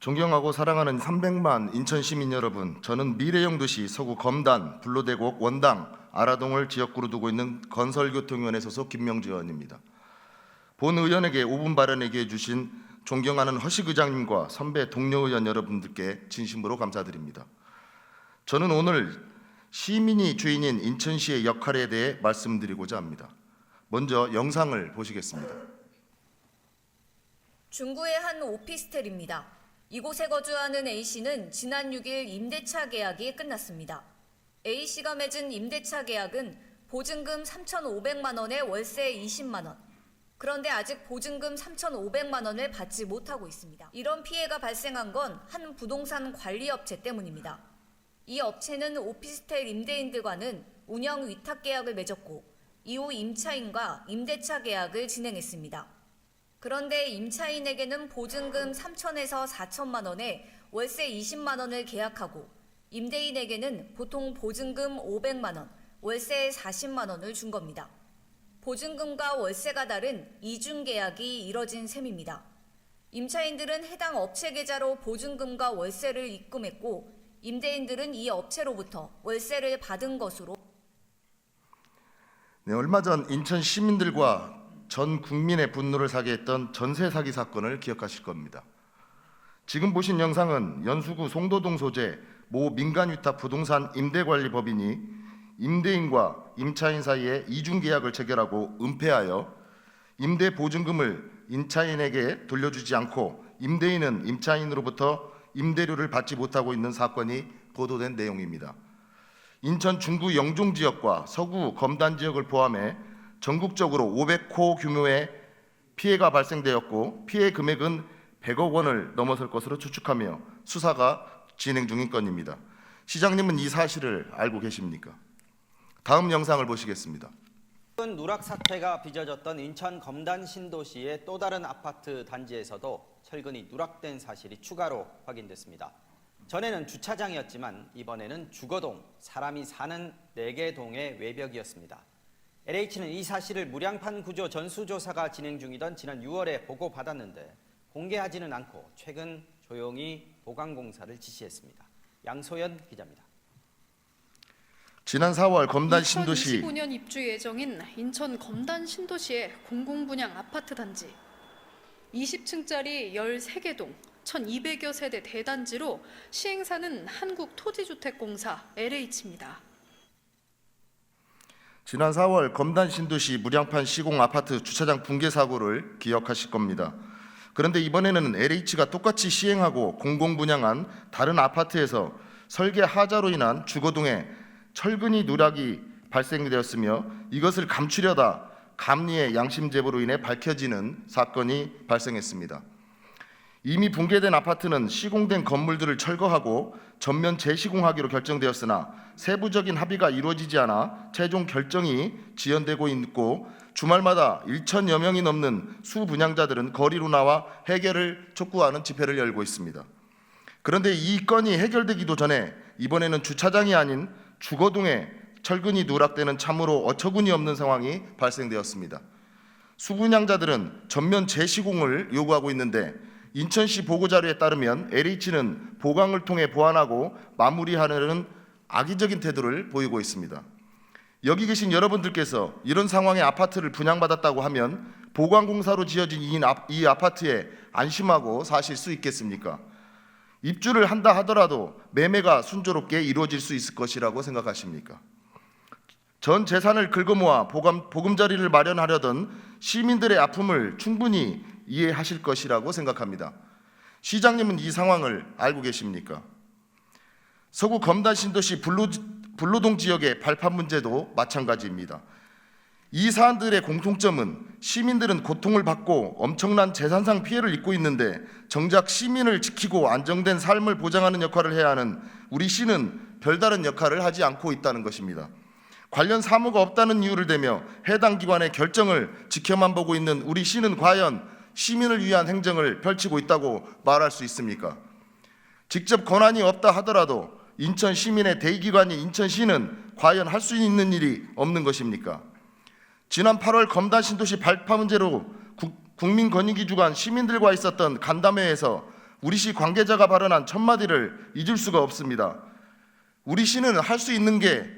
존경하고 사랑하는 300만 인천 시민 여러분, 저는 미래영도시 서구 검단, 불로대곡, 원당, 아라동을 지역구로 두고 있는 건설교통위원회 소속 김명주 의원입니다. 본 의원에게 5분 발언하게 해주신 존경하는 허식 의장님과 선배 동료 의원 여러분들께 진심으로 감사드립니다. 저는 오늘 시민이 주인인 인천시의 역할에 대해 말씀드리고자 합니다. 먼저 영상을 보시겠습니다. 중구의 한 오피스텔입니다. 이곳에 거주하는 A씨는 지난 6일 임대차 계약이 끝났습니다. A씨가 맺은 임대차 계약은 보증금 3,500만 원에 월세 20만 원. 그런데 아직 보증금 3,500만 원을 받지 못하고 있습니다. 이런 피해가 발생한 건 한 부동산 관리업체 때문입니다. 이 업체는 오피스텔 임대인들과는 운영 위탁 계약을 맺었고 이후 임차인과 임대차 계약을 진행했습니다. 그런데 임차인에게는 보증금 3천에서 4천만 원에 월세 20만 원을 계약하고 임대인에게는 보통 보증금 500만 원, 월세 40만 원을 준 겁니다. 보증금과 월세가 다른 이중 계약이 이뤄진 셈입니다. 임차인들은 해당 업체 계좌로 보증금과 월세를 입금했고 임대인들은 이 업체로부터 월세를 받은 것으로. 얼마 전 인천 시민들과 전 국민의 분노를 사게 했던 전세 사기 사건을 기억하실 겁니다. 지금 보신 영상은 연수구 송도동 소재 모 민간위탁 부동산 임대관리법인이 임대인과 임차인 사이에 이중계약을 체결하고 은폐하여 임대 보증금을 임차인에게 돌려주지 않고 임대인은 임차인으로부터 임대료를 받지 못하고 있는 사건이 보도된 내용입니다. 인천 중구 영종 지역과 서구 검단 지역을 포함해 전국적으로 500호 규모의 피해가 발생되었고 피해 금액은 100억 원을 넘어설 것으로 추측하며 수사가 진행 중인 건입니다. 시장님은 이 사실을 알고 계십니까? 다음 영상을 보시겠습니다. 누락 사태가 빚어졌던 인천 검단 신도시의 또 다른 아파트 단지에서도 철근이 누락된 사실이 추가로 확인됐습니다. 전에는 주차장이었지만 이번에는 주거동, 사람이 사는 4개 동의 외벽이었습니다. LH는 이 사실을 무량판 구조 전수조사가 진행 중이던 지난 6월에 보고받았는데 공개하지는 않고 최근 조용히 보강공사를 지시했습니다. 양소연 기자입니다. 지난 4월 검단 신도시 2025년 입주 예정인 인천 검단 신도시의 공공분양 아파트 단지 20층짜리 13개 동 1,200여 세대 대단지로 시행사는 한국토지주택공사 LH입니다. 지난 4월 검단 신도시 무량판 시공 아파트 주차장 붕괴 사고를 기억하실 겁니다. 그런데 이번에는 LH가 똑같이 시행하고 공공분양한 다른 아파트에서 설계 하자로 인한 주거동에 철근이 누락이 발생되었으며 이것을 감추려다 감리의 양심 제보로 인해 밝혀지는 사건이 발생했습니다. 이미 붕괴된 아파트는 시공된 건물들을 철거하고 전면 재시공하기로 결정되었으나 세부적인 합의가 이루어지지 않아 최종 결정이 지연되고 있고 주말마다 1,000여 명이 넘는 수분양자들은 거리로 나와 해결을 촉구하는 집회를 열고 있습니다. 그런데 이 건이 해결되기도 전에 이번에는 주차장이 아닌 주거동에 철근이 누락되는 참으로 어처구니 없는 상황이 발생되었습니다. 수분양자들은 전면 재시공을 요구하고 있는데 인천시 보고자료에 따르면 LH는 보강을 통해 보완하고 마무리하려는 악의적인 태도를 보이고 있습니다. 여기 계신 여러분들께서 이런 상황에 아파트를 분양받았다고 하면 보강공사로 지어진 이 아파트에 안심하고 사실 수 있겠습니까? 입주를 한다 하더라도 매매가 순조롭게 이루어질 수 있을 것이라고 생각하십니까? 전 재산을 긁어모아 보금자리를 마련하려던 시민들의 아픔을 충분히 이해하실 것이라고 생각합니다. 시장님은 이 상황을 알고 계십니까? 서구 검단 신도시 불로동 지역의 발판 문제도 마찬가지입니다. 이 사안들의 공통점은 시민들은 고통을 받고 엄청난 재산상 피해를 입고 있는데 정작 시민을 지키고 안정된 삶을 보장하는 역할을 해야 하는 우리 시는 별다른 역할을 하지 않고 있다는 것입니다. 관련 사무가 없다는 이유를 대며 해당 기관의 결정을 지켜만 보고 있는 우리 시는 과연 시민을 위한 행정을 펼치고 있다고 말할 수 있습니까? 직접 권한이 없다 하더라도 인천 시민의 대의기관인 인천시는 과연 할 수 있는 일이 없는 것입니까? 지난 8월 검단 신도시 발파 문제로 국민권익위 주관 시민들과 있었던 간담회에서 우리 시 관계자가 발언한 첫마디를 잊을 수가 없습니다. 우리 시는 할 수 있는 게